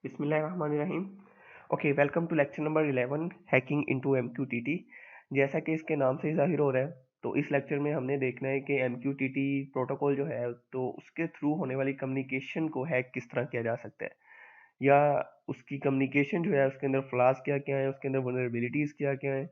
बिस्मिल्लाहिर्रहमानिर्रहीम। Okay, welcome to lecture number 11 hacking into MQTT. जैसा कि इसके नाम से ही जाहिर हो रहा है, तो इस लेक्चर में हमने देखना है कि एमक्यूटीटी प्रोटोकॉल जो है तो उसके थ्रू होने वाली कम्युनिकेशन को हैक किस तरह किया जा सकता है, या उसकी कम्युनिकेशन जो है उसके अंदर फ्लॉज क्या क्या है, उसके अंदर वनरेबिलिटीज़ क्या क्या है।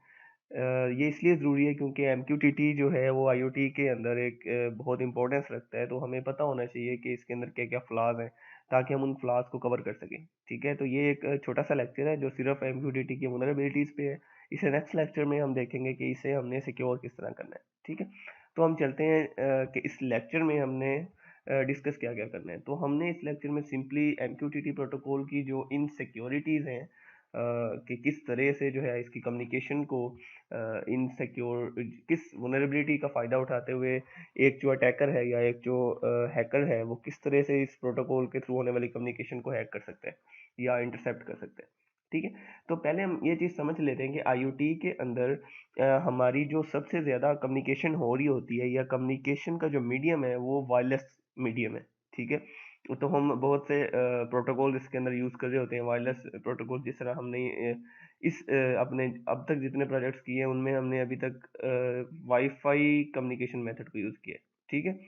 ये इसलिए ज़रूरी है क्योंकि एमक्यूटीटी जो है वो आईओटी के अंदर एक बहुत इंपॉर्टेंस रखता है, तो हमें पता होना चाहिए कि इसके अंदर क्या क्या फ्लॉज हैं ताकि हम उन फ्लॉज को कवर कर सकें। ठीक है, तो ये एक छोटा सा लेक्चर है जो सिर्फ एमक्यूटीटी की वनरेबिलिटीज़ पे है। इसे नेक्स्ट लेक्चर में हम देखेंगे कि इसे हमने सिक्योर किस तरह करना है। ठीक है, तो हम चलते हैं कि इस लेक्चर में हमने डिस्कस क्या क्या करना है। तो हमने इस लेक्चर में सिंपली एमक्यूटीटी प्रोटोकॉल की जो इनसिक्योरिटीज़ हैं, कि किस तरह से जो है इसकी कम्युनिकेशन को इनसिक्योर, किस वनरेबिलिटी का फ़ायदा उठाते हुए एक जो अटैकर है या एक जो हैकर है वो किस तरह से इस प्रोटोकॉल के थ्रू होने वाली कम्युनिकेशन को हैक कर सकता है या इंटरसेप्ट कर सकता है। ठीक है, तो पहले हम ये चीज़ समझ लेते हैं कि आईओटी के अंदर हमारी जो सबसे ज़्यादा कम्युनिकेशन हो रही होती है या कम्युनिकेशन का जो मीडियम है वो वायरलेस मीडियम है। ठीक है, तो हम बहुत से प्रोटोकॉल इसके अंदर यूज़ कर रहे होते हैं, वायरलेस प्रोटोकॉल। जिस तरह हमने अपने अब तक जितने प्रोजेक्ट्स किए हैं उनमें हमने अभी तक वाईफाई कम्युनिकेशन मेथड को यूज़ किया है। ठीक है,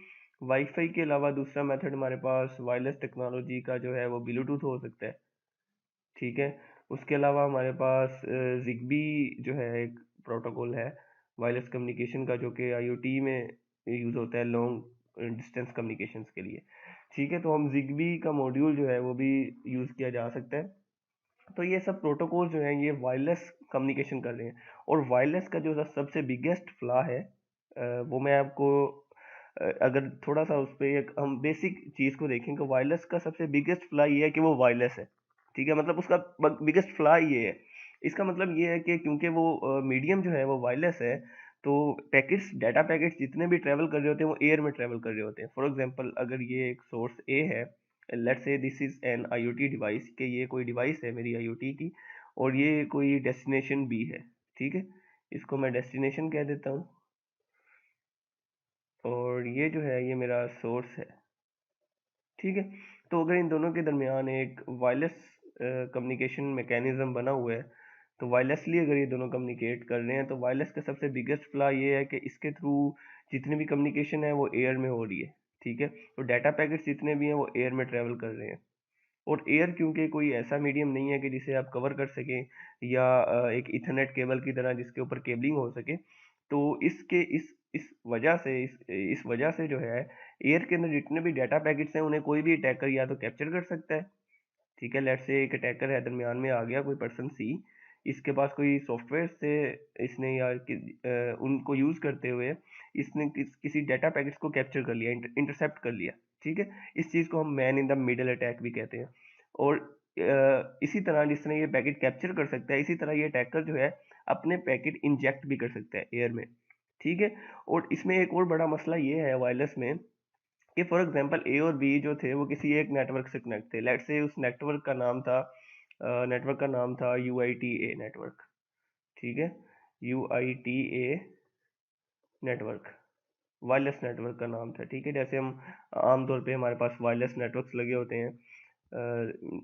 वाईफाई के अलावा दूसरा मेथड हमारे पास वायरलेस टेक्नोलॉजी का जो है वो ब्लूटूथ हो सकता है। ठीक है, उसके अलावा हमारे पास जिगबी जो है एक प्रोटोकॉल है वायरलेस कम्युनिकेशन का, जो कि आईओटी में यूज़ होता है लॉन्ग डिस्टेंस कम्युनिकेशंस के लिए। ठीक है, तो हम जिगबी का मॉड्यूल जो है वो भी यूज़ किया जा सकता है। तो ये सब प्रोटोकॉल जो हैं ये वायरलेस कम्युनिकेशन कर रहे हैं। और वायरलेस का जो सबसे बिगेस्ट फ्लॉ है, वो मैं आपको अगर थोड़ा सा उस पर एक हम बेसिक चीज़ को देखें कि वायरलेस का सबसे बिगेस्ट फ्लॉ ये है कि वो वायरलेस है। ठीक है, मतलब उसका बिगेस्ट फ्लॉ ये है। इसका मतलब ये है कि क्योंकि वो मीडियम जो है वो वायरलेस है, तो पैकेट्स, डाटा पैकेट्स जितने भी ट्रैवल कर रहे होते हैं वो एयर में ट्रैवल कर रहे होते हैं। फॉर एग्जांपल, अगर ये एक सोर्स ए है, let's say this is an IoT device, कि ये कोई डिवाइस है मेरी आईओटी की, और ये कोई डेस्टिनेशन बी है। ठीक है, इसको मैं डेस्टिनेशन कह देता हूँ, और ये जो है ये मेरा सोर्स है। ठीक है, तो अगर इन दोनों के दरमियान एक वायरलेस कम्युनिकेशन मैकेनिज्म बना हुआ है, तो वायरलेसली अगर ये दोनों कम्युनिकेट कर रहे हैं, तो वायरलेस का सबसे बिगेस्ट फ्लॉ ये है कि इसके थ्रू जितनी भी कम्युनिकेशन है वो एयर में हो रही है। ठीक है, तो डाटा पैकेट्स जितने भी हैं वो एयर में ट्रेवल कर रहे हैं। और एयर क्योंकि कोई ऐसा मीडियम नहीं है कि जिसे आप कवर कर सकें, या एक इथरनेट केबल की तरह जिसके ऊपर केबलिंग हो सके, तो इस वजह से इस वजह से जो है एयर के अंदर जितने भी डाटा पैकेट्स हैं उन्हें कोई भी अटैकर या तो कैप्चर कर सकता है। ठीक है, लेट्स से एक अटैकर है, दरमियान में आ गया कोई पर्सन सी, इसके पास कोई सॉफ्टवेयर से इसने उनको यूज़ करते हुए इसने किसी डाटा पैकेट्स को कैप्चर कर लिया, इंटरसेप्ट कर लिया। ठीक है, इस चीज़ को हम man in the middle attack भी कहते हैं। और इसी तरह जिस तरह ये पैकेट कैप्चर कर सकता है, इसी तरह ये अटैकर जो है अपने पैकेट इंजेक्ट भी कर सकता है एयर में। ठीक है, और इसमें एक और बड़ा मसला ये है वायरलेस में कि फॉर एग्जांपल ए और बी जो थे वो किसी एक नेटवर्क से कनेक्ट थे। लेट्स से उस नेटवर्क का नाम था यूआईटीए नेटवर्क। ठीक है, यूआईटीए नेटवर्क वायरलेस नेटवर्क का नाम था। ठीक है, जैसे हम आमतौर पे हमारे पास वायरलेस नेटवर्क्स लगे होते हैं,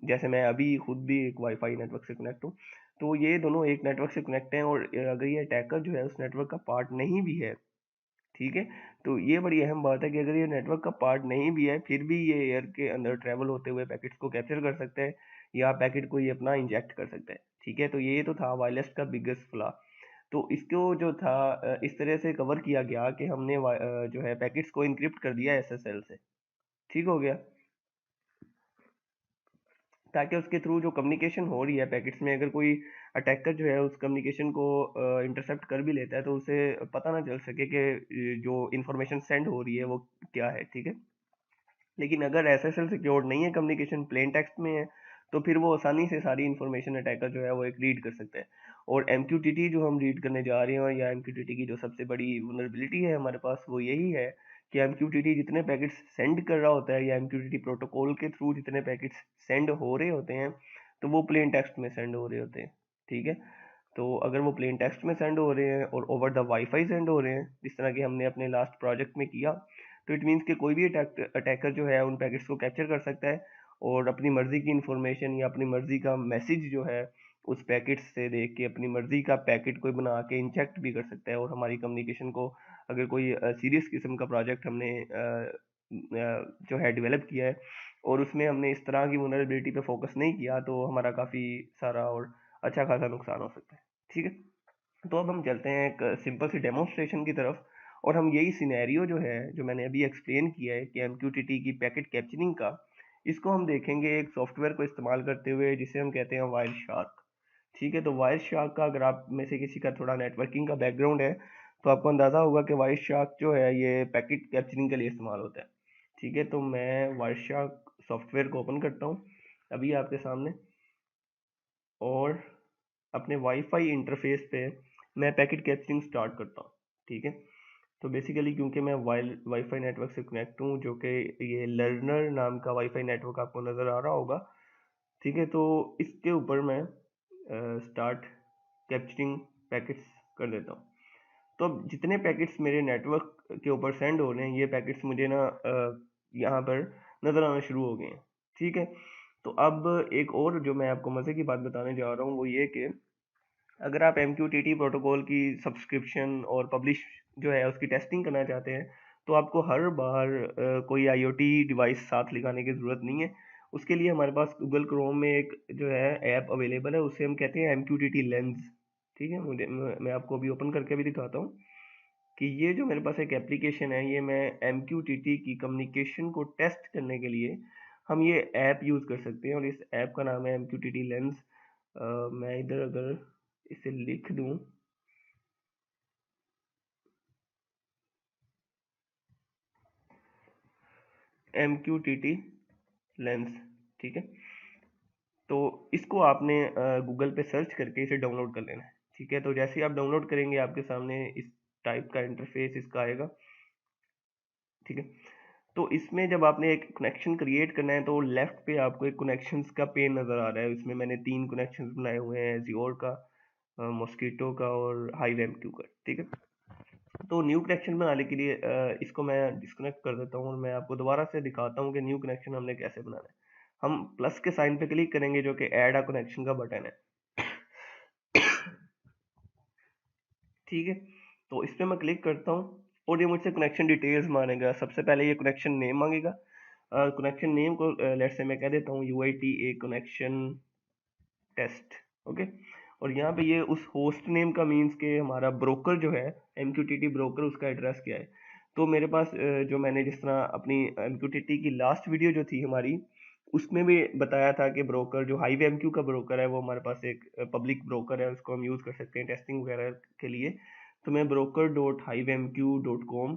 जैसे मैं अभी खुद भी एक वाईफाई नेटवर्क से कनेक्ट हूँ, तो ये दोनों एक नेटवर्क से कनेक्ट हैं। और अगर ये अटैकर जो है उस नेटवर्क का पार्ट नहीं भी है, ठीक है, तो ये बड़ी अहम बात है कि अगर ये नेटवर्क का पार्ट नहीं भी है फिर भी ये एयर के अंदर ट्रेवल होते हुए पैकेट्स को कैप्चर कर सकता है या पैकेट को ये अपना इंजेक्ट कर सकता है। ठीक है, तो ये तो था वायरलेस का बिगेस्ट फ्लॉ। तो इसको जो था इस तरह से कवर किया गया कि हमने जो है पैकेट्स को इनक्रिप्ट कर दिया एसएसएल से। ठीक हो गया, ताकि उसके थ्रू जो कम्युनिकेशन हो रही है पैकेट्स में, अगर कोई अटैकर जो है उस कम्युनिकेशन को इंटरसेप्ट कर भी लेता है तो उसे पता ना चल सके कि जो इन्फॉर्मेशन सेंड हो रही है वो क्या है। ठीक है, लेकिन अगर एसएसएल सिक्योर्ड नहीं है, कम्युनिकेशन प्लेन टेक्स्ट में है, तो फिर वो आसानी से सारी इन्फॉर्मेशन अटैकर जो है वो एक रीड कर सकता है। और एमक्यूटीटी जो हम रीड करने जा रहे हैं, या एमक्यूटीटी की जो सबसे बड़ी वनरेबिलिटी है हमारे पास वो यही है कि एमक्यूटीटी जितने पैकेट्स सेंड कर रहा होता है या एमक्यूटीटी प्रोटोकॉल के थ्रू जितने पैकेट्स सेंड हो रहे होते हैं, तो वो प्लेन टेक्स्ट में सेंड हो रहे होते हैं। ठीक है, तो अगर वो प्लेन टेक्स्ट में सेंड हो रहे हैं और ओवर द वाईफाई सेंड हो रहे हैं, जिस तरह की हमने अपने लास्ट प्रोजेक्ट में किया, तो इट मीन्स कि कोई भी अटैकर जो है उन पैकेट्स को कैप्चर कर सकता है और अपनी मर्जी की इंफॉर्मेशन या अपनी मर्जी का मैसेज जो है उस पैकेट से देख के अपनी मर्जी का पैकेट कोई बना के इंजेक्ट भी कर सकता है। और हमारी कम्युनिकेशन को अगर कोई सीरियस किस्म का प्रोजेक्ट हमने जो है डेवलप किया है और उसमें हमने इस तरह की वल्नरेबिलिटी पे फोकस नहीं किया तो हमारा काफ़ी सारा और अच्छा खासा नुकसान हो सकता है। ठीक है, तो अब हम चलते हैं एक सिंपल सी डेमोन्स्ट्रेशन की तरफ। और हम यही सिनेरियो जो है जो मैंने अभी एक्सप्लेन किया है कि MQTT की पैकेट कैप्चरिंग का, इसको हम देखेंगे एक सॉफ्टवेयर को इस्तेमाल करते हुए जिसे हम कहते हैं वायर शार्क। ठीक है, तो वायर शार्क का अगर आप में से किसी का थोड़ा नेटवर्किंग का बैकग्राउंड है तो आपको अंदाज़ा होगा कि वायर शार्क जो है ये पैकेट कैप्चरिंग के लिए इस्तेमाल होता है। ठीक है, तो मैं वायर शार्क सॉफ्टवेयर को ओपन करता हूँ अभी आपके सामने, और अपने वाईफाई इंटरफेस पे मैं पैकेट कैप्चरिंग स्टार्ट करता हूँ। ठीक है, तो बेसिकली क्योंकि मैं वाईफाई नेटवर्क से कनेक्ट हूँ, जो कि ये लर्नर नाम का वाईफाई नेटवर्क आपको नज़र आ रहा होगा। ठीक है, तो इसके ऊपर मैं स्टार्ट कैप्चरिंग पैकेट्स कर देता हूँ। तो अब जितने पैकेट्स मेरे नेटवर्क के ऊपर सेंड हो रहे हैं ये पैकेट्स मुझे ना यहाँ पर नज़र आना शुरू हो गए हैं। ठीक है, तो अब एक और जो मैं आपको मज़े की बात बताने जा रहा हूँ वो ये कि अगर आप MQTT प्रोटोकॉल की सब्सक्रिप्शन और पब्लिश जो है उसकी टेस्टिंग करना चाहते हैं तो आपको हर बार कोई IoT डिवाइस साथ लगाने की ज़रूरत नहीं है। उसके लिए हमारे पास गूगल क्रोम में एक जो है ऐप अवेलेबल है, उसे हम कहते हैं MQTT लेंस। ठीक है, मैं आपको अभी ओपन करके भी दिखाता हूँ कि ये जो मेरे पास एक एप्लीकेशन है, ये मैं MQTT की कम्युनिकेशन को टेस्ट करने के लिए हम ये ऐप यूज़ कर सकते हैं और इस ऐप का नाम है MQTT लेंस। मैं इधर अगर इसे लिख दूं MQTT लेंस। ठीक है, तो इसको आपने गूगल पे सर्च करके इसे डाउनलोड कर लेना है। ठीक है, तो जैसे ही आप डाउनलोड करेंगे आपके सामने इस टाइप का इंटरफेस इसका आएगा। ठीक है, तो इसमें जब आपने एक कनेक्शन क्रिएट करना है तो लेफ्ट पे आपको एक कनेक्शंस का पेन नज़र आ रहा है। इसमें मैंने 3 कनेक्शंस बनाए हुए हैं, ज़ियोर का, मॉस्किटो का और HiveMQ का। ठीक है, तो न्यू कनेक्शन बनाने के लिए इसको मैं डिस्कनेक्ट कर देता हूँ और मैं आपको दोबारा से दिखाता हूँ कि न्यू कनेक्शन हमने कैसे बनाना है। हम प्लस के साइन पे क्लिक करेंगे जो कि ऐड अ कनेक्शन का बटन है। ठीक है, तो इस पर मैं क्लिक करता हूँ और ये मुझसे कनेक्शन डिटेल्स मांगेगा। सबसे पहले ये कनेक्शन नेम मांगेगा। कनेक्शन नेम को लेट्स से मैं कह देता हूँ UITA कनेक्शन टेस्ट। ओके, और यहाँ पे ये उस होस्ट नेम का मीन्स के हमारा ब्रोकर जो है MQTT ब्रोकर, उसका एड्रेस क्या है। तो मेरे पास जो मैंने जिस तरह अपनी MQTT की लास्ट वीडियो जो थी हमारी उसमें भी बताया था कि ब्रोकर जो HiveMQ का ब्रोकर है वो हमारे पास एक पब्लिक ब्रोकर है, उसको हम यूज़ कर सकते हैं टेस्टिंग वगैरह के लिए। तो मैं broker.hivemq.com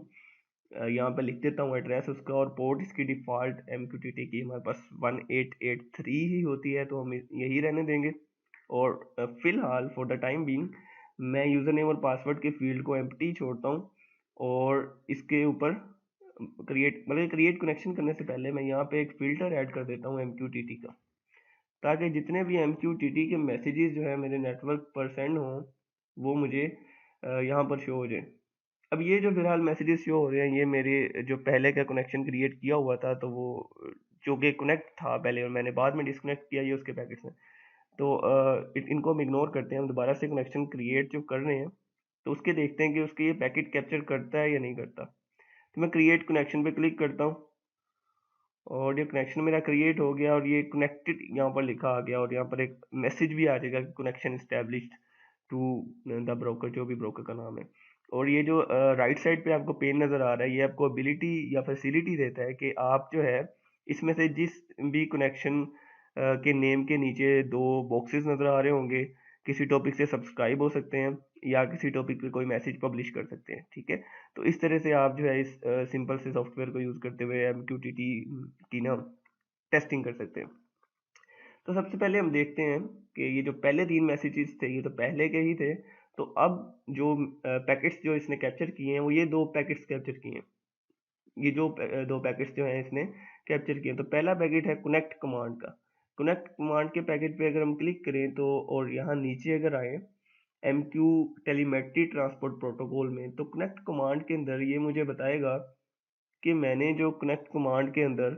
यहाँ पे लिख देता हूँ एड्रेस उसका, और पोर्ट इसकी डिफ़ॉल्ट MQTT की हमारे पास 1883 ही होती है तो हम यही रहने देंगे। और फिलहाल फॉर द टाइम बीइंग मैं यूज़र नेम और पासवर्ड के फील्ड को एम्प्टी छोड़ता हूँ और इसके ऊपर क्रिएट कनेक्शन करने से पहले मैं यहाँ पे एक फ़िल्टर ऐड कर देता हूँ MQTT का, ताकि जितने भी MQTT के मैसेजेस जो है मेरे नेटवर्क पर सेंड हों वो मुझे यहाँ पर शो हो जाए। अब ये जो फिलहाल मैसेजेस शो हो रहे हैं ये मेरे जो पहले का कनेक्शन क्रिएट किया हुआ था, तो वो जो कि कनेक्ट था पहले और मैंने बाद में डिस्कनेक्ट किया ये उसके पैकेट्स में। तो इनको हम इग्नोर करते हैं, हम दोबारा से कनेक्शन क्रिएट जो कर रहे हैं तो उसके देखते हैं कि उसके ये पैकेट कैप्चर करता है या नहीं करता। तो मैं क्रिएट कनेक्शन पे क्लिक करता हूँ और ये कनेक्शन मेरा क्रिएट हो गया और ये कनेक्टेड यहाँ पर लिखा आ गया और यहाँ पर एक मैसेज भी आ जाएगा connection established to the broker, जो भी ब्रोकर का नाम है। और ये जो राइट साइड पे आपको पेन नज़र आ रहा है ये आपको एबिलिटी या फैसिलिटी देता है कि आप जो है इसमें से जिस भी कनेक्शन के नेम के नीचे 2 बॉक्सेस नज़र आ रहे होंगे, किसी टॉपिक से सब्सक्राइब हो सकते हैं या किसी टॉपिक पे कोई मैसेज पब्लिश कर सकते हैं। ठीक है, तो इस तरह से आप जो है इस सिंपल से सॉफ्टवेयर को यूज़ करते हुए MQTT की ना टेस्टिंग कर सकते हैं। तो सबसे पहले हम देखते हैं कि ये जो पहले 3 मैसेजेस थे ये तो पहले के ही थे। तो अब जो पैकेट्स जो इसने कैप्चर किए हैं वो ये 2 पैकेट्स कैप्चर किए हैं। ये जो 2 पैकेट्स जो हैं इसने कैप्चर किए हैं। तो पहला पैकेट है कनेक्ट कमांड का। कनेक्ट कमांड के पैकेट पे अगर हम क्लिक करें तो और यहाँ नीचे अगर आए MQ टेलीमेट्री ट्रांसपोर्ट प्रोटोकॉल में, तो कनेक्ट कमांड के अंदर ये मुझे बताएगा कि मैंने जो कनेक्ट कमांड के अंदर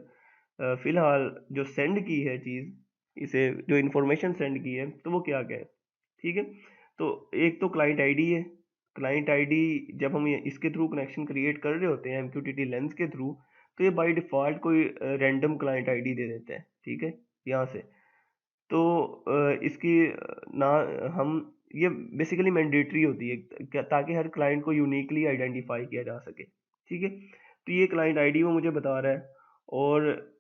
फिलहाल जो सेंड की है चीज़, इसे जो इन्फॉर्मेशन सेंड की है, तो वो क्या क्या है, ठीक है। तो एक तो क्लाइंट आईडी है। क्लाइंट आईडी जब हम इसके थ्रू कनेक्शन क्रिएट कर रहे होते हैं MQTT लेंस के थ्रू, तो ये बाय डिफ़ॉल्ट कोई रैंडम क्लाइंट आईडी दे देता है, ठीक है, यहाँ से। तो इसकी ना हम ये बेसिकली मैंडेटरी होती है ताकि हर क्लाइंट को यूनिकली आइडेंटिफाई किया जा सके, ठीक है। तो ये क्लाइंट आईडी वो मुझे बता रहा है, और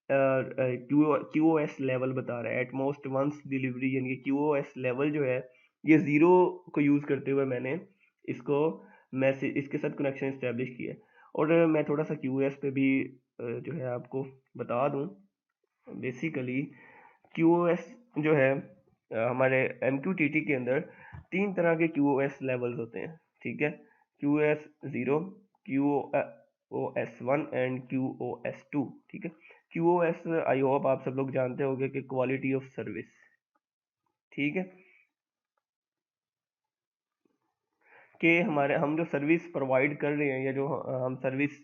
QoS लेवल बता रहा है, एटमोस्ट वंस डिलीवरी, यानी कि QoS लेवल जो है ये 0 को यूज़ करते हुए मैंने इसको मैसेज इसके साथ कनेक्शन इस्टेब्लिश किया है। और मैं थोड़ा सा QoS पे भी जो है आपको बता दूं। बेसिकली QoS जो है हमारे MQTT के अंदर 3 तरह के QoS लेवल्स होते हैं, ठीक है। QoS 0, QoS 1 एंड QoS 2, ठीक है। QoS आई होप आप सब लोग जानते होंगे कि क्वालिटी ऑफ सर्विस, ठीक है, कि हमारे हम जो सर्विस प्रोवाइड कर रहे हैं या जो हम सर्विस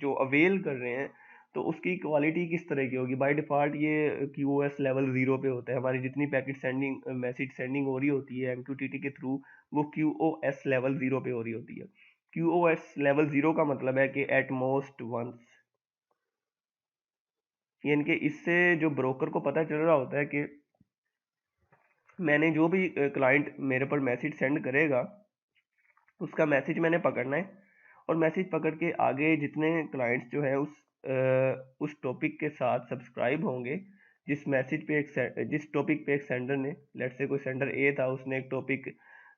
जो अवेल कर रहे हैं, तो उसकी क्वालिटी किस तरह की होगी। बाय डिफ़ॉल्ट ये QoS लेवल 0 पे होता है। हमारी जितनी पैकेट सेंडिंग मैसेज सेंडिंग हो रही होती है MQTT के थ्रू, वो QoS लेवल 0 पे हो रही होती है। QoS लेवल 0 का मतलब है कि एट मोस्ट वंस, यानी कि इससे जो ब्रोकर को पता चल रहा होता है कि मैंने जो भी क्लाइंट मेरे पर मैसेज सेंड करेगा, उसका मैसेज मैंने पकड़ना है, और मैसेज पकड़ के आगे जितने क्लाइंट्स जो है उस टॉपिक के साथ सब्सक्राइब होंगे, जिस टॉपिक पे एक सेंडर ने, लेट्स से कोई सेंडर ए था, उसने एक टॉपिक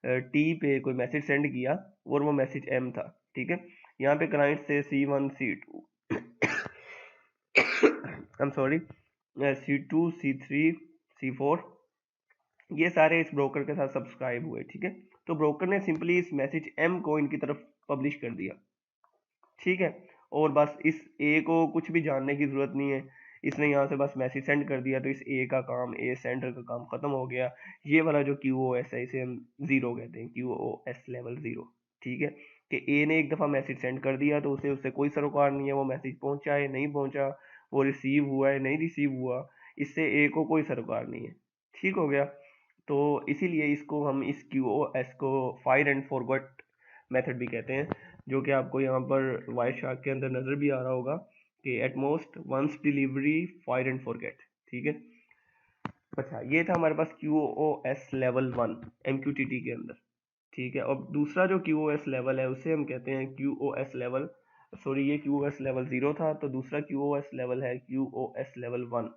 टी पे कोई मैसेज सेंड किया और वो मैसेज एम था, ठीक है। यहाँ पे क्लाइंट से C1 C2 I am sorry C2 C3 C4 ये सारे इस ब्रोकर के साथ सब्सक्राइब हुए, ठीक है। तो ब्रोकर ने सिंपली इस मैसेज एम को इनकी तरफ पब्लिश कर दिया, ठीक है। और बस इस ए को कुछ भी जानने की जरूरत नहीं है, इसने यहाँ से बस मैसेज सेंड कर दिया, तो इस ए का काम, ए सेंडर का काम खत्म हो गया। ये वाला जो QoS है इसे हम 0 कहते हैं, QoS लेवल 0, ठीक है। कि ए ने एक दफ़ा मैसेज सेंड कर दिया तो उसे उससे कोई सरोकार नहीं है, वो मैसेज पहुंचा है नहीं पहुंचा, वो रिसीव हुआ है नहीं रिसीव हुआ, इससे ए को कोई सरोकार नहीं है, ठीक हो गया। तो इसीलिए इसको हम इस QoS को फायर एंड फॉरगेट मेथड भी कहते हैं, जो कि आपको यहाँ पर वाइट शार्क के अंदर नज़र भी आ रहा होगा कि at most once delivery fire and forget, ठीक है। अच्छा, ये था हमारे पास QoS लेवल 1 MQTT के अंदर, ठीक है। और दूसरा जो QoS लेवल है उसे हम कहते हैं QoS लेवल, सॉरी ये QoS लेवल 0 था, तो दूसरा QoS लेवल है QoS लेवल 1।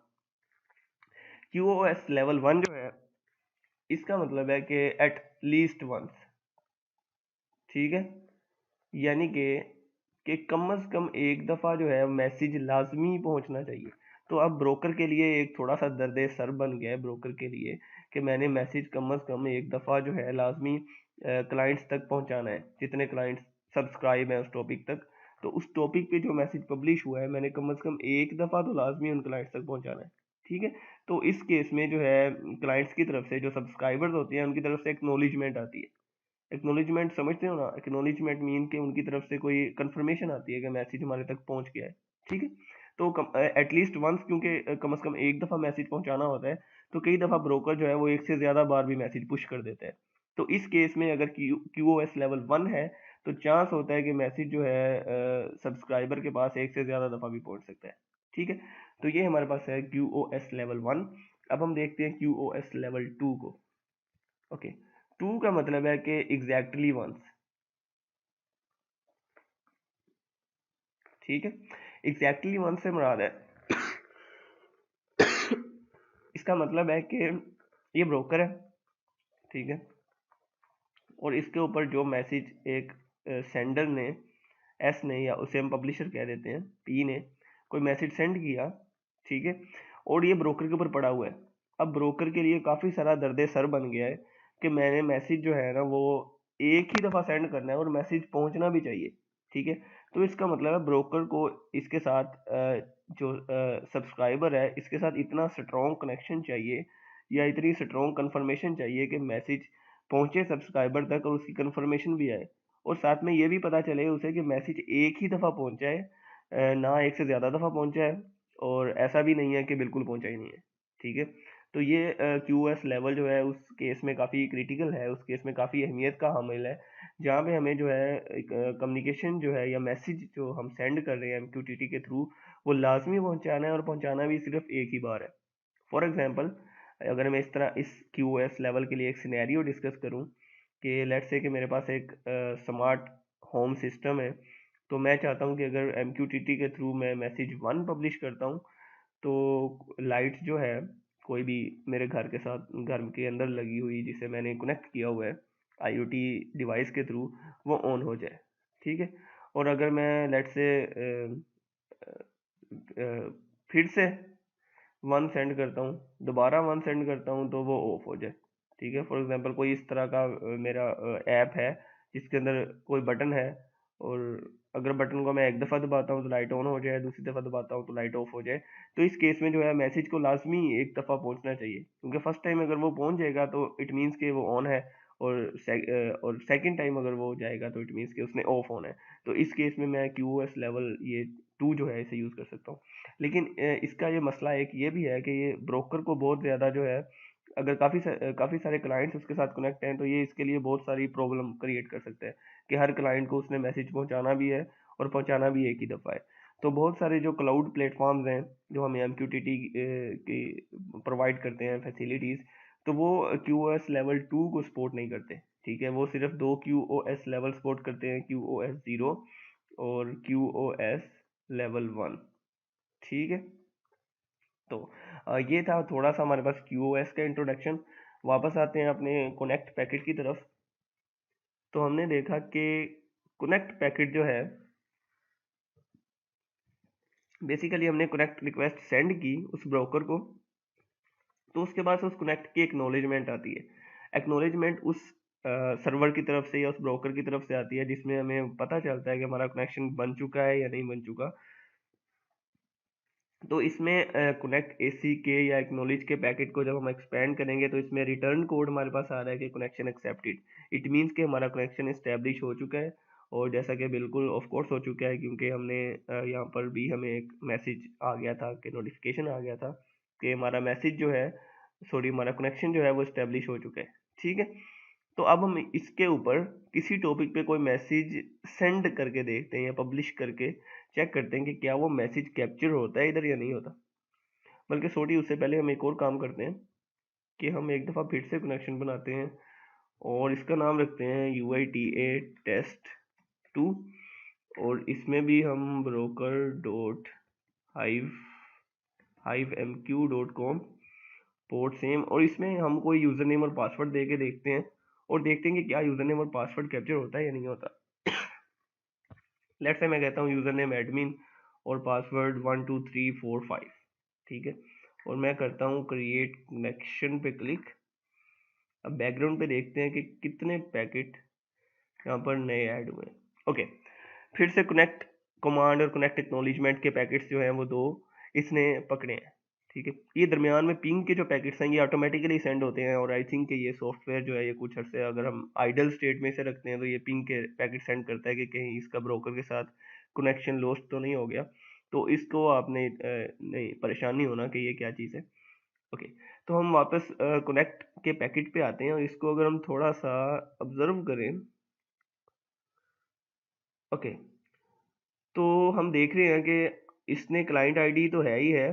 QoS लेवल 1 जो है इसका मतलब है कि एट लीस्ट वंस, ठीक है, यानी कि कम से कम एक दफ़ा जो है मैसेज लाजमी पहुंचना चाहिए। तो अब ब्रोकर के लिए एक थोड़ा सा दर्द सर बन गया है ब्रोकर के लिए, कि मैंने मैसेज कम से कम एक दफ़ा जो है लाजमी क्लाइंट्स तक पहुंचाना है, जितने क्लाइंट्स सब्सक्राइब हैं उस टॉपिक तक। तो उस टॉपिक पे जो मैसेज पब्लिश हुआ है मैंने कम से कम एक दफ़ा तो लाजमी उन क्लाइंट्स तक पहुंचाना है, ठीक है। तो इस केस में जो है क्लाइंट्स की तरफ से, जो सब्सक्राइबर्स होते हैं उनकी तरफ से एक्नॉलेजमेंट आती है। एक्नॉलेजमेंट समझते हो ना, एक्नॉलेजमेंट मीन के उनकी तरफ से कोई कंफर्मेशन आती है कि मैसेज हमारे तक पहुंच गया है, ठीक है। तो एटलीस्ट वंस, क्योंकि कम से कम एक दफ़ा मैसेज पहुंचाना होता है, तो कई दफ़ा ब्रोकर जो है वो एक से ज़्यादा बार भी मैसेज पुश कर देता है। तो इस केस में अगर QoS लेवल 1 है, तो चांस होता है कि मैसेज जो है सब्सक्राइबर के पास एक से ज़्यादा दफ़ा भी पहुंच सकता है, ठीक है। तो ये हमारे पास है QoS लेवल 1। अब हम देखते हैं QoS लेवल 2 को। ओके, 2 का मतलब है कि एग्जैक्टली वंस, ठीक है। एग्जैक्टली वंस से मुराद है इसका मतलब है कि ये ब्रोकर है, ठीक है, और इसके ऊपर जो मैसेज एक सेंडर ने, एस ने, या उसे हम पब्लिशर कह देते हैं, पी ने कोई मैसेज सेंड किया, ठीक है, और ये ब्रोकर के ऊपर पड़ा हुआ है। अब ब्रोकर के लिए काफ़ी सारा दर्द सर बन गया है कि मैंने मैसेज जो है ना वो एक ही दफ़ा सेंड करना है और मैसेज पहुंचना भी चाहिए, ठीक है। तो इसका मतलब है ब्रोकर को इसके साथ जो सब्सक्राइबर है इसके साथ इतना स्ट्रॉन्ग कनेक्शन चाहिए, या इतनी स्ट्रॉन्ग कंफर्मेशन चाहिए कि मैसेज पहुंचे सब्सक्राइबर तक और उसकी कंफर्मेशन भी आए, और साथ में ये भी पता चले उसे कि मैसेज एक ही दफ़ा पहुंचा है, ना एक से ज़्यादा दफ़ा पहुंचा है, और ऐसा भी नहीं है कि बिल्कुल पहुंचा ही नहीं है। ठीक है, तो ये QoS लेवल जो है उस केस में काफ़ी क्रिटिकल है, उस केस में काफ़ी अहमियत का हामिल है, जहाँ पे हमें जो है एक कम्युनिकेशन जो है या मैसेज जो हम सेंड कर रहे हैं MQTT के थ्रू, वो लाजमी पहुंचाना है, और पहुंचाना भी सिर्फ एक ही बार है। फॉर एग्जांपल, अगर मैं इस तरह इस QoS लेवल के लिए एक सिनेरियो डिस्कस करूं कि लेट्स से कि मेरे पास एक स्मार्ट होम सिस्टम है, तो मैं चाहता हूं कि अगर MQTT के थ्रू मैं मैसेज 1 पब्लिश करता हूं, तो लाइट जो है कोई भी मेरे घर के साथ, घर के अंदर लगी हुई जिसे मैंने कनेक्ट किया हुआ है IoT डिवाइस के थ्रू, वो ऑन हो जाए। ठीक है, और अगर मैं लेट से फिर से 1 सेंड करता हूँ, दोबारा 1 सेंड करता हूँ, तो वो ऑफ हो जाए। ठीक है, फॉर एग्जांपल कोई इस तरह का मेरा ऐप है जिसके अंदर कोई बटन है, और अगर बटन को मैं एक दफ़ा दबाता हूँ तो लाइट ऑन हो जाए, दूसरी दफ़ा दबाता हूँ तो लाइट ऑफ हो जाए। तो इस केस में जो है मैसेज को लाजमी एक दफ़ा पहुँचना चाहिए, क्योंकि फर्स्ट टाइम अगर वो पहुँच जाएगा तो इट मीन्स कि वो ऑन है, और सेकंड टाइम अगर वो जाएगा तो इट मीन्स कि उसने ऑफ होना है। तो इस केस में मैं QoS लेवल ये 2 जो है इसे यूज़ कर सकता हूँ। लेकिन इसका ये मसला एक ये भी है कि ये ब्रोकर को बहुत ज़्यादा जो है, अगर काफ़ी सारे क्लाइंट्स उसके साथ कनेक्ट हैं, तो ये इसके लिए बहुत सारी प्रॉब्लम क्रिएट कर सकते हैं कि हर क्लाइंट को उसने मैसेज पहुंचाना भी है और पहुंचाना भी एक ही दफ़ा है। तो बहुत सारे जो क्लाउड प्लेटफॉर्म्स हैं जो हमें MQTT की प्रोवाइड करते हैं फैसिलिटीज़, तो वो QoS लेवल 2 को सपोर्ट नहीं करते। ठीक है, वो सिर्फ 2 QoS लेवल सपोर्ट करते हैं, QoS 0 और QoS लेवल 1। ठीक है, तो ये था थोड़ा सा हमारे पास QoS का इंट्रोडक्शन। वापस आते हैं अपने कनेक्ट पैकेट की तरफ। तो हमने देखा कि कनेक्ट पैकेट जो है, बेसिकली हमने कनेक्ट रिक्वेस्ट सेंड की उस ब्रोकर को, तो उसके बाद से उस कनेक्ट की एक्नॉलेजमेंट आती है। एक्नॉलेजमेंट उस सर्वर की तरफ से या उस ब्रोकर की तरफ से आती है, जिसमें हमें पता चलता है कि हमारा कनेक्शन बन चुका है या नहीं बन चुका। तो इसमें कनेक्ट AC के या एक्नॉलेज के पैकेट को जब हम एक्सपेंड करेंगे, तो इसमें रिटर्न कोड हमारे पास आ रहा है कि कनेक्शन एक्सेप्टेड। इट मीन्स कि हमारा कनेक्शन इस्टेब्लिश हो चुका है, और जैसा कि बिल्कुल ऑफ कोर्स हो चुका है, क्योंकि हमने यहाँ पर भी हमें एक मैसेज आ गया था कि नोटिफिकेशन आ गया था कि हमारा मैसेज जो है, सॉरी, हमारा कनेक्शन जो है वो इस्टेब्लिश हो चुका है। ठीक है, तो अब हम इसके ऊपर किसी टॉपिक पे कोई मैसेज सेंड करके देखते हैं या पब्लिश करके चेक करते हैं कि क्या वो मैसेज कैप्चर होता है इधर या नहीं होता। बल्कि सॉरी, उससे पहले हम एक और काम करते हैं कि हम एक दफ़ा फिर से कनेक्शन बनाते हैं, और इसका नाम रखते हैं UITA टेस्ट 2, और इसमें भी हम broker dot hive MQ.com port same, और इसमें हम कोई यूज़र नेम और पासवर्ड दे के देखते हैं, और देखते हैं कि क्या यूज़र नेम और पासवर्ड कैप्चर होता है या नहीं होता। लेट्स से मैं कहता हूँ यूज़र नेम एडमिन और पासवर्ड 12345। ठीक है, और मैं करता हूँ क्रिएट कनेक्शन पे क्लिक। अब बैकग्राउंड पे देखते हैं कि कितने पैकेट यहाँ पर नए ऐड हुए हैं। ओके, फिर से कनेक्ट कमांड और कनेक्ट एक्नॉलेजमेंट के पैकेट्स जो हैं वो 2 इसने पकड़े हैं। ठीक है, ये दरमियान में पिंग के जो पैकेट्स हैं ये ऑटोमेटिकली सेंड होते हैं, और आई थिंक कि ये सॉफ्टवेयर जो है ये कुछ अर्से अगर हम आइडल स्टेट में से रखते हैं, तो ये पिंग के पैकेट सेंड करता है कि कहीं इसका ब्रोकर के साथ कनेक्शन लॉस्ट तो नहीं हो गया। तो इसको आपने नहीं परेशान नहीं होना कि ये क्या चीज़ है। ओके, तो हम वापस कनेक्ट के पैकेट पे आते हैं, और इसको अगर हम थोड़ा सा ऑब्जर्व करें, ओके, तो हम देख रहे हैं कि इसने क्लाइंट आईडी तो है ही है।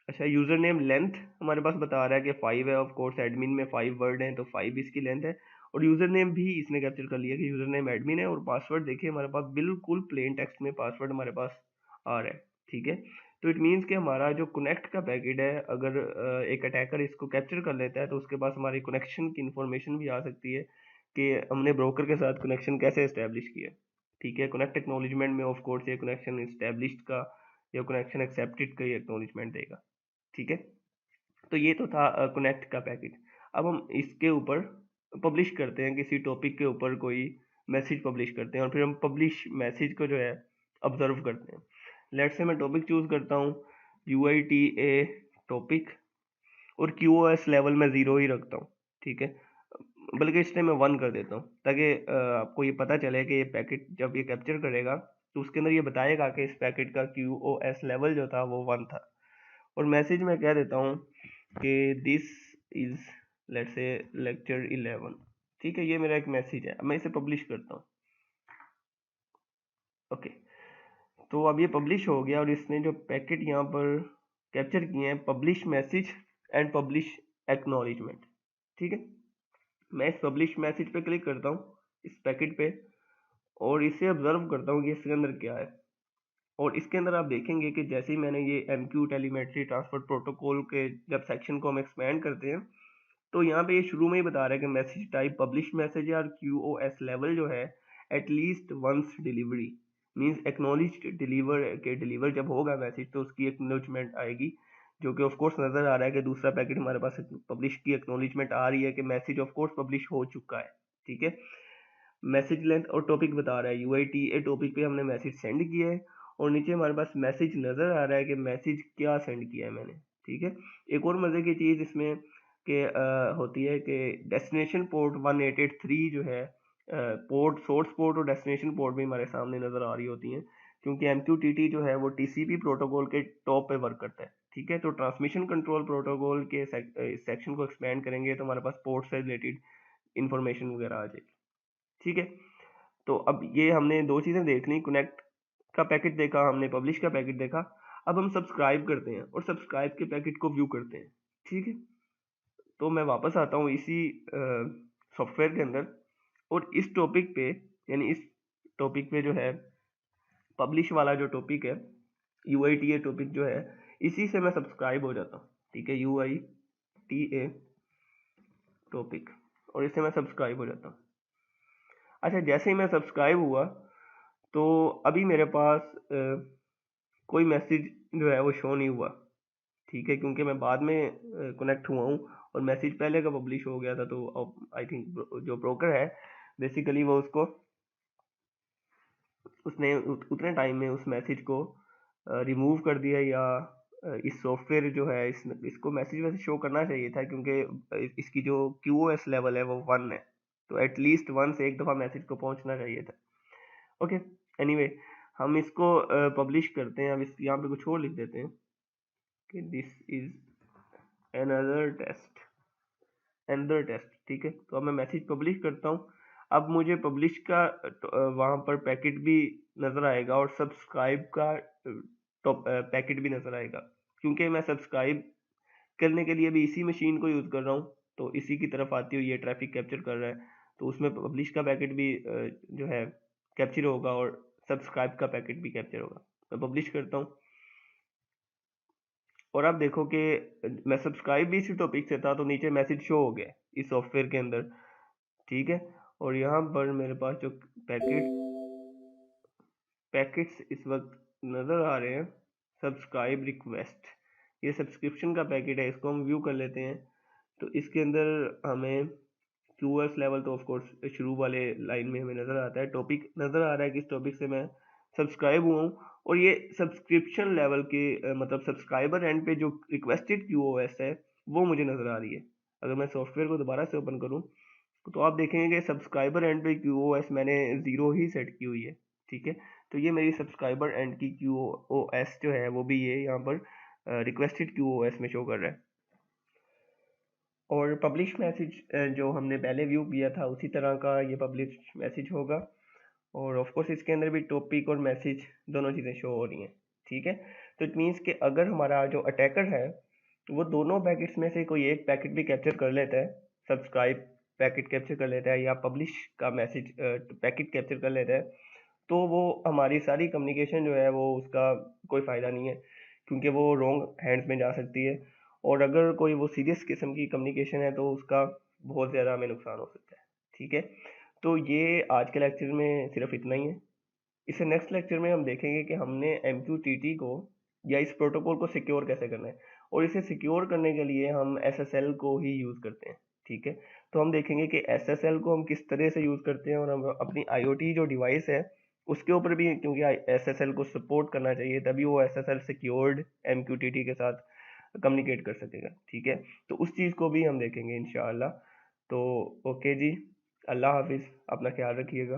अच्छा, यूज़र नेम लेंथ हमारे पास बता रहा है कि 5 है, ऑफ कोर्स एडमिन में 5 वर्ड हैं तो 5 इसकी लेंथ है, और यूज़र नेम भी इसने कैप्चर कर लिया कि यूज़र नेम एडमिन है, और पासवर्ड देखिए हमारे पास बिल्कुल प्लेन टेक्स्ट में पासवर्ड हमारे पास आ रहा है। ठीक है, तो इट मीन्स कि हमारा जो कनेक्ट का पैकेट है, अगर एक अटैकर इसको कैप्चर कर लेता है, तो उसके पास हमारी कनेक्शन की इन्फॉर्मेशन भी आ सकती है कि हमने ब्रोकर के साथ कनेक्शन कैसे इस्टेब्लिश किया। ठीक है, कनेक्ट एक्नॉलेजमेंट में ऑफ कोर्स ये कनेक्शन इस्टेब्लिश्ड का या कनेक्शन एक्सेप्टेड का ही एक्नॉलेजमेंट देगा। ठीक है, तो ये तो था कनेक्ट का पैकेज। अब हम इसके ऊपर पब्लिश करते हैं, किसी टॉपिक के ऊपर कोई मैसेज पब्लिश करते हैं, और फिर हम पब्लिश मैसेज को जो है ऑब्जर्व करते हैं। लेट्स से मैं टॉपिक चूज करता हूँ UITA टॉपिक, और QoS लेवल में 0 ही रखता हूँ। ठीक है, बल्कि इसलिए मैं 1 कर देता हूँ ताकि आपको ये पता चले कि ये पैकेट जब ये कैप्चर करेगा तो उसके अंदर ये बताएगा कि इस पैकेट का QoS लेवल जो था वो 1 था। और मैसेज मैं कह देता हूँ कि this is let's say lecture 11। ठीक है, ये मेरा एक मैसेज है, अब मैं इसे पब्लिश करता हूँ। ओके, तो अब ये पब्लिश हो गया और इसने जो पैकेट यहाँ पर कैप्चर किए हैं, publish message and publish acknowledgement. ठीक है, मैं इस पब्लिश मैसेज पे क्लिक करता हूँ, इस पैकेट पे, और इसे ऑब्जर्व करता हूँ कि इसके अंदर क्या है। और इसके अंदर आप देखेंगे कि जैसे ही मैंने ये MQ टेलीमेट्री ट्रांसफर प्रोटोकॉल के जब सेक्शन को हम एक्सपेंड करते हैं, तो यहाँ पे ये शुरू में ही बता रहा है कि मैसेज टाइप पब्लिश मैसेज और QoS लेवल जो है at least once delivery, means acknowledged deliver जब होगा मैसेज तो उसकी एक्नॉलेजमेंट आएगी, जो कि ऑफ कोर्स नजर आ रहा है कि दूसरा पैकेट हमारे पास पब्लिश की एक्नॉलेजमेंट आ रही है कि मैसेज ऑफ कोर्स पब्लिश हो चुका है। ठीक है, मैसेज लेंथ और टॉपिक बता रहा है UITA टॉपिक पे हमने मैसेज सेंड किया है, और नीचे हमारे पास मैसेज नज़र आ रहा है कि मैसेज क्या सेंड किया है मैंने। ठीक है, एक और मज़े की चीज़ इसमें कि होती है कि डेस्टिनेशन पोर्ट 1883 जो है, पोर्ट सोर्स पोर्ट और डेस्टिनेशन पोर्ट भी हमारे सामने नज़र आ रही होती हैं, क्योंकि MQTT जो है वो TCP प्रोटोकॉल के टॉप पे वर्क करता है। ठीक है, तो ट्रांसमिशन कंट्रोल प्रोटोकॉल के सेक्शन को एक्सपेंड करेंगे तो हमारे पास पोर्ट से रिलेटेड इंफॉर्मेशन वगैरह आ जाएगी। ठीक है, तो अब ये हमने दो चीज़ें देख ली, कनेक्ट का पैकेट देखा हमने, पब्लिश का पैकेट देखा। अब हम सब्सक्राइब करते हैं और सब्सक्राइब के पैकेट को व्यू करते हैं। ठीक है, तो मैं वापस आता हूँ इसी सॉफ्टवेयर के अंदर, और इस टॉपिक पे, यानी इस टॉपिक पे जो है पब्लिश वाला जो टॉपिक है, UITA टॉपिक जो है, इसी से मैं सब्सक्राइब हो जाता हूँ। ठीक है, UITA टॉपिक, और इससे मैं सब्सक्राइब हो जाता हूँ। अच्छा, जैसे ही मैं सब्सक्राइब हुआ तो अभी मेरे पास कोई मैसेज जो है वो शो नहीं हुआ। ठीक है, क्योंकि मैं बाद में कनेक्ट हुआ हूँ और मैसेज पहले का पब्लिश हो गया था, तो आई थिंक जो ब्रोकर है बेसिकली वो उसने उतने टाइम में उस मैसेज को रिमूव कर दिया, या इस सॉफ्टवेयर जो है इसको मैसेज वैसे शो करना चाहिए था, क्योंकि इसकी जो QoS लेवल है वो 1 है, तो एटलीस्ट 1 से एक दफ़ा मैसेज को पहुंचना चाहिए था। ओके, एनीवे हम इसको पब्लिश करते हैं। अब इस यहाँ पे कुछ और लिख देते हैं कि दिस इज अनदर टेस्ट। ठीक है, तो अब मैं मैसेज पब्लिश करता हूँ। अब मुझे पब्लिश का वहाँ पर पैकेट भी नज़र आएगा और सब्सक्राइब का पैकेट भी नज़र आएगा, क्योंकि मैं सब्सक्राइब करने के लिए भी इसी मशीन को यूज़ कर रहा हूँ, तो इसी की तरफ आती हुई ये ट्रैफिक कैप्चर कर रहा है, तो उसमें पब्लिश का पैकेट भी जो है कैप्चर होगा और सब्सक्राइब का पैकेट भी कैप्चर होगा। मैं पब्लिश करता हूँ और आप देखो कि मैं सब्सक्राइब भी इसी टॉपिक से था, तो नीचे मैसेज शो हो गया इस सॉफ्टवेयर के अंदर। ठीक है, और यहाँ पर मेरे पास जो पैकेट्स इस वक्त नज़र आ रहे हैं, सब्सक्राइब रिक्वेस्ट, ये सब्सक्रिप्शन का पैकेट है, इसको हम व्यू कर लेते हैं। तो इसके अंदर हमें QoS लेवल तो ऑफ कोर्स शुरू वाले लाइन में हमें नज़र आता है, टॉपिक नज़र आ रहा है कि इस टॉपिक से मैं सब्सक्राइब हुआ हूँ, और ये सब्सक्रिप्शन लेवल के मतलब सब्सक्राइबर एंड पे जो रिक्वेस्टेड QoS है वो मुझे नज़र आ रही है। अगर मैं सॉफ्टवेयर को दोबारा से ओपन करूँ तो आप देखेंगे कि सब्सक्राइबर एंड पे QoS मैंने 0 ही सेट की हुई है। ठीक है, तो ये मेरी सब्सक्राइबर एंड की QoS जो है वो भी ये यहाँ पर रिक्वेस्टेड QoS में शो कर रहा है। और पब्लिश मैसेज जो हमने पहले व्यू किया था उसी तरह का ये पब्लिश मैसेज होगा, और ऑफ कोर्स इसके अंदर भी टॉपिक और मैसेज दोनों चीज़ें शो हो रही हैं। ठीक है, तो इट मीन्स कि अगर हमारा जो अटैकर है वो दोनों पैकेट्स में से कोई एक पैकेट भी कैप्चर कर लेता है, सब्सक्राइब पैकेट कैप्चर कर लेता है या पब्लिश का मैसेज पैकेट कैप्चर कर लेता है, तो वो हमारी सारी कम्युनिकेशन जो है वो उसका कोई फ़ायदा नहीं है, क्योंकि वो रॉन्ग हैंड्स में जा सकती है, और अगर कोई वो सीरियस किस्म की कम्युनिकेशन है तो उसका बहुत ज़्यादा हमें नुकसान हो सकता है। ठीक है, तो ये आज के लेक्चर में सिर्फ इतना ही है। इससे नेक्स्ट लेक्चर में हम देखेंगे कि हमने MQTT को या इस प्रोटोकॉल को सिक्योर कैसे करना है, और इसे सिक्योर करने के लिए हम SSL को ही यूज़ करते हैं। ठीक है, तो हम देखेंगे कि SSL को हम किस तरह से यूज़ करते हैं, और हम अपनी IoT जो डिवाइस है उसके ऊपर भी, क्योंकि SSL को सपोर्ट करना चाहिए तभी वो SSL सिक्योर्ड MQTT के साथ कम्युनिकेट कर सकेगा। ठीक है, तो उस चीज़ को भी हम देखेंगे इंशाअल्लाह। तो ओके जी, अल्लाह हाफिज़, अपना ख्याल रखिएगा।